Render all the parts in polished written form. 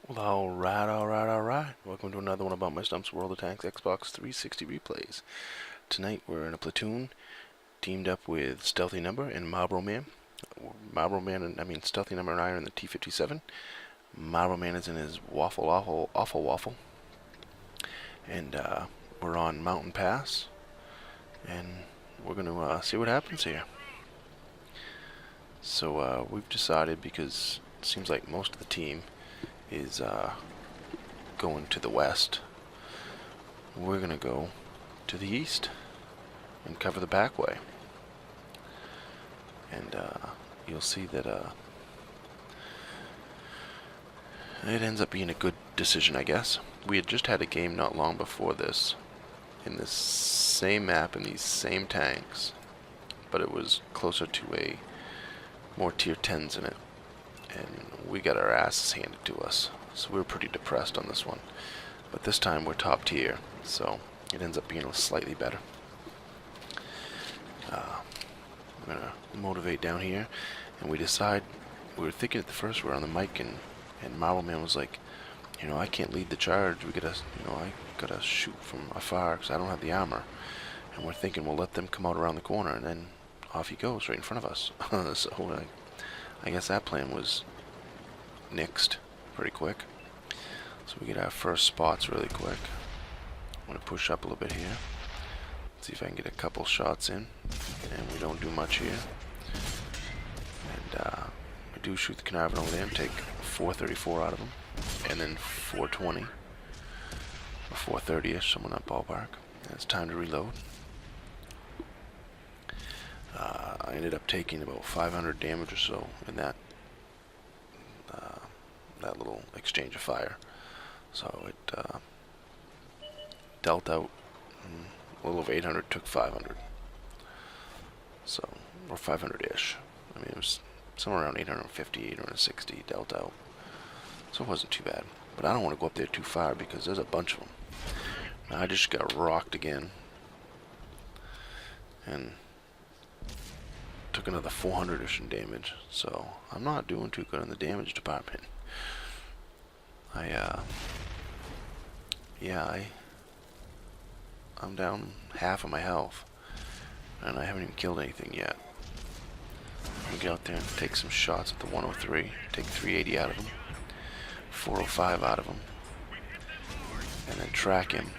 Well, alright. Welcome to another one about my Stump's World of Tanks Xbox 360 replays. Tonight we're in a platoon, teamed up with StealthyNumber and MarlboroMan. StealthyNumber and I are in the T57. MarlboroMan is in his awful waffle. And we're on Mountain Pass, and we're gonna see what happens here. So we've decided, because it seems like most of the team is going to the west, we're gonna go to the east and cover the back way. And you'll see that it ends up being a good decision, I guess. We had just had a game not long before this in this same map and these same tanks, but it was closer to a more tier 10s in it, and we got our asses handed to us, so we were pretty depressed on this one. But this time we're top tier, so it ends up being slightly better. We're gonna motivate down here, and we were thinking at the first we were on the mic, and MarlboroMan was like, I can't lead the charge, I gotta shoot from afar because I don't have the armor. And we're thinking we'll let them come out around the corner, and then off he goes right in front of us. So I guess that plan was nixed pretty quick. So we get our first spots really quick. I'm going to push up a little bit here. See if I can get a couple shots in. And we don't do much here. And we do shoot the Carnarvon over there and take 434 out of them. And then 420. Or 430-ish, somewhere in that ballpark. And it's time to reload. I ended up taking about 500 damage or so in that little exchange of fire. So it dealt out a little over 800, took 500. So, or 500-ish. I mean, it was somewhere around 850, 860 dealt out. So it wasn't too bad. But I don't want to go up there too far because there's a bunch of them. Now, I just got rocked again. And took another 400-ish in damage, so I'm not doing too good in the damage department. I'm down half of my health, and I haven't even killed anything yet. I'm gonna get out there and take some shots at the 103, take 380 out of him, 405 out of him, and then track him.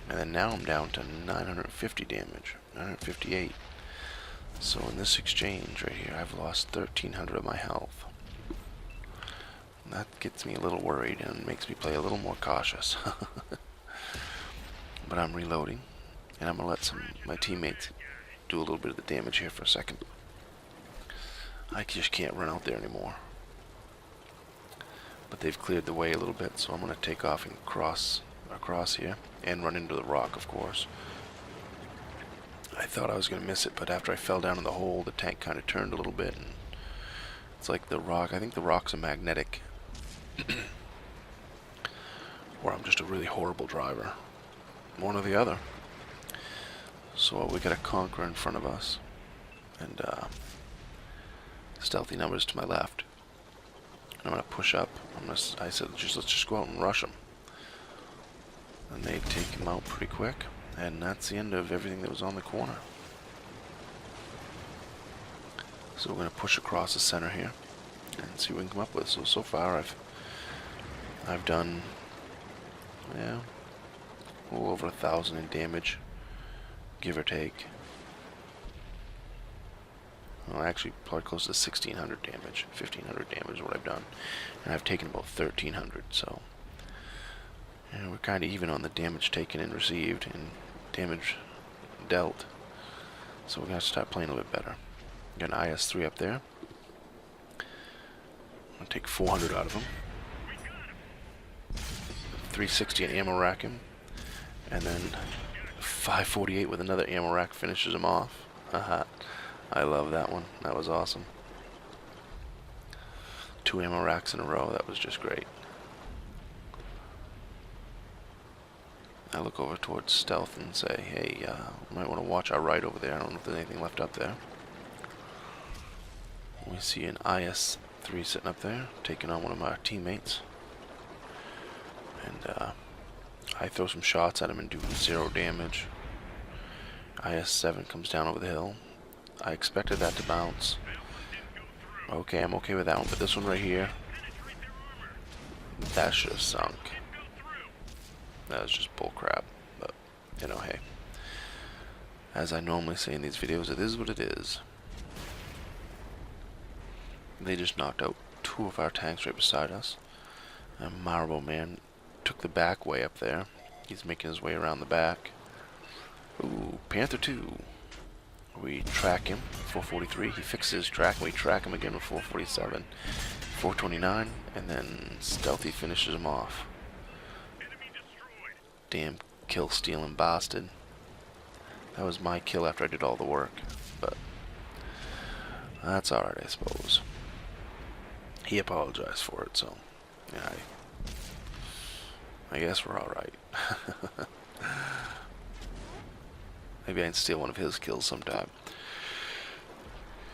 And then now I'm down to 950 damage, 958. So in this exchange right here, I've lost 1,300 of my health. And that gets me a little worried and makes me play a little more cautious. But I'm reloading, and I'm going to let my teammates do a little bit of the damage here for a second. I just can't run out there anymore. But they've cleared the way a little bit, so I'm going to take off and cross across here, and run into the rock, of course. I thought I was going to miss it, but after I fell down in the hole, the tank kind of turned a little bit, and it's like the rock. I think the rock's a magnetic. Or I'm just a really horrible driver. One or the other. So we got a conqueror in front of us, and StealthyNumber's to my left. And I'm going to push up. I said, let's just go out and rush them. And they take him out pretty quick. And that's the end of everything that was on the corner. So we're going to push across the center here and see what we can come up with. So far I've done, a little over 1,000 in damage, give or take. Well, actually probably close to 1,600 damage, 1,500 damage is what I've done. And I've taken about 1,300, so we're kind of even on the damage taken and received and damage dealt. So we're going to start playing a little bit better. Got an IS-3 up there. I'm going to take 400 out of him. 360 an ammo rack him. And then 548 with another ammo rack finishes him off. Haha. I love that one. That was awesome. 2 ammo racks in a row. That was just great. I look over towards Stealth and say, hey, you might want to watch our right over there. I don't know if there's anything left up there. We see an IS-3 sitting up there, taking on one of our teammates. And I throw some shots at him and do 0 damage. IS-7 comes down over the hill. I expected that to bounce. Okay, I'm okay with that one, but this one right here, that should have sunk. That was just bullcrap, but, you know, hey. As I normally say in these videos, it is what it is. They just knocked out 2 of our tanks right beside us. And MarlboroMan took the back way up there. He's making his way around the back. Ooh, Panther 2. We track him, 443. He fixes his track, and we track him again with 447. 429, and then Stealthy finishes him off. Damn kill-stealing bastard. That was my kill after I did all the work, but that's alright, I suppose. He apologized for it, so yeah, I guess we're alright. Maybe I can steal one of his kills sometime.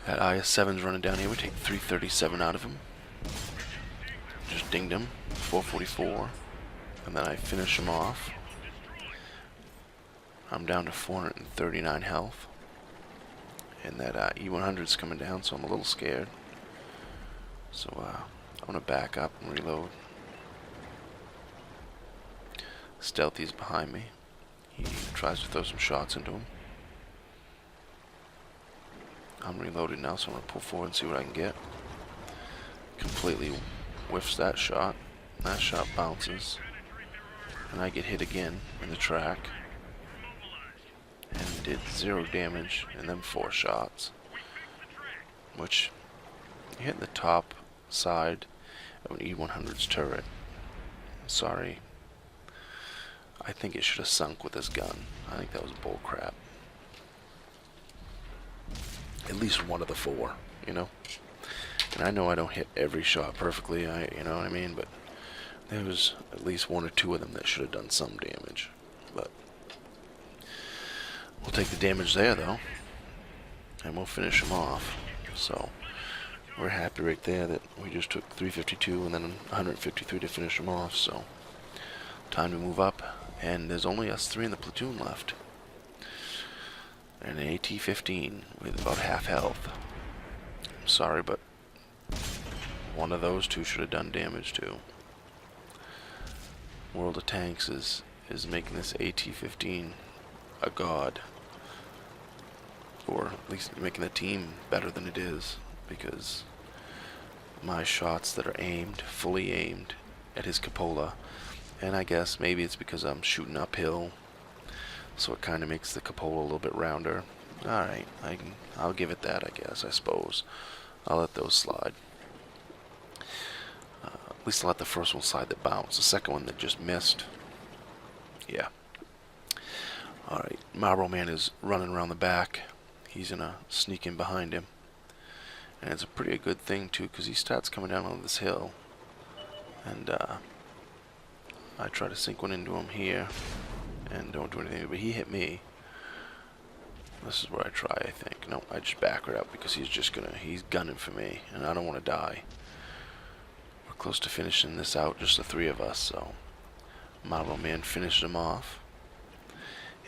That IS-7's running down here. We take 337 out of him. Just dinged him. 444. And then I finish him off. I'm down to 439 health. And that E100's coming down, so I'm a little scared. So I'm going to back up and reload. Stealthy's behind me. He tries to throw some shots into him. I'm reloaded now, so I'm going to pull forward and see what I can get. Completely whiffs that shot. That shot bounces. And I get hit again in the track. And did 0 damage and then 4 shots. Which hit the top side of an E100's turret. Sorry. I think it should have sunk with this gun. I think that was bull crap. At least one of the 4, you know? And I know I don't hit every shot perfectly, you know what I mean? But there was at least 1 or 2 of them that should have done some damage. But we'll take the damage there, though. And we'll finish them off. So we're happy right there that we just took 352 and then 153 to finish them off. So time to move up. And there's only us 3 in the platoon left. And an AT-15 with about half health. I'm sorry, but one of those 2 should have done damage too. World of Tanks is making this AT-15 a god. Or at least making the team better than it is. Because my shots that are aimed, fully aimed, at his cupola. And I guess maybe it's because I'm shooting uphill, so it kind of makes the cupola a little bit rounder. Alright, I'll give it that, I guess, I suppose. I'll let those slide. At least I'll let the first one slide that bounced. The second one that just missed. Yeah. Alright, MarlboroMan is running around the back. He's gonna sneak in behind him. And it's a pretty good thing, too, because he starts coming down on this hill. And, I try to sink one into him here, and don't do anything, but he hit me. This is where I try, I think. No, I just back her up because he's gunning for me, and I don't want to die. We're close to finishing this out, just the 3 of us, so MarlboroMan finished him off,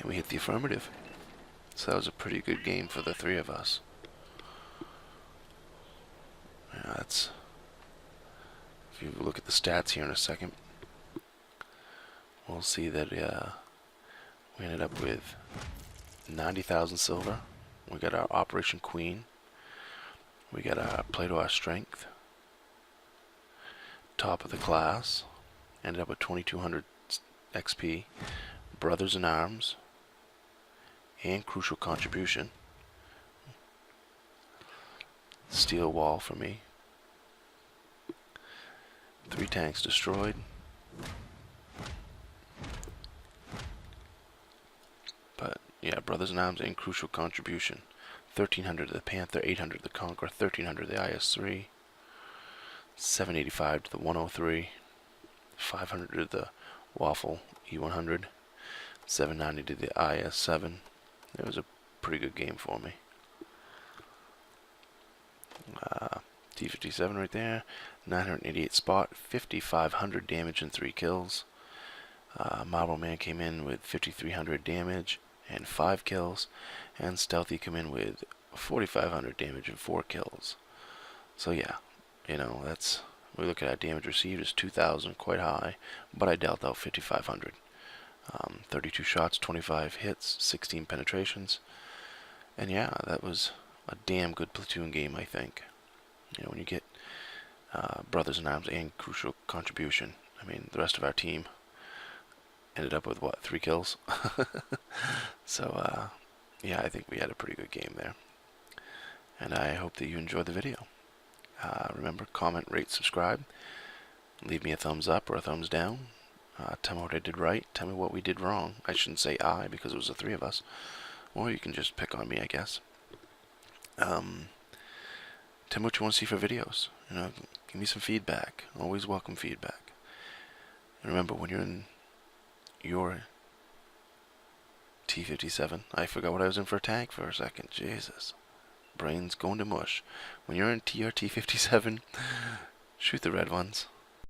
and we hit the affirmative. So that was a pretty good game for the 3 of us. Yeah, that's... If you look at the stats here in a second, we'll see that we ended up with 90,000 silver. We got our Operation Queen. We got our Play to Our Strength. Top of the class. Ended up with 2,200 XP. Brothers in Arms. And Crucial Contribution. Steel wall for me. 3 tanks destroyed. But yeah, Brothers in Arms and Crucial Contribution. 1,300 to the Panther, 800 to the Conqueror, 1,300 to the IS-3, 785 to the 103, 500 to the Waffle E100, 790 to the IS-7. It was a pretty good game for me. T57 right there, 988 spot, 5,500 damage and 3 kills. MarlboroMan came in with 5,300 damage and 5 kills, and Stealthy came in with 4,500 damage and 4 kills. So yeah, you know, we look at our damage received is 2,000, quite high, but I dealt out 5,500. 32 shots, 25 hits, 16 penetrations, and yeah, that was a damn good platoon game, I think. You know, when you get brothers in arms and crucial contribution, I mean, the rest of our team ended up with, what, 3 kills? So, yeah, I think we had a pretty good game there. And I hope that you enjoyed the video. Remember, comment, rate, subscribe. Leave me a thumbs up or a thumbs down. Tell me what I did right. Tell me what we did wrong. I shouldn't say I, because it was the 3 of us. Or you can just pick on me, I guess. Tell me what you want to see for videos. You know, give me some feedback. Always welcome feedback. And remember, when you're in your T57, I forgot what I was in for a tank for a second. Jesus. Brain's going to mush. When you're in your T57, shoot the red ones.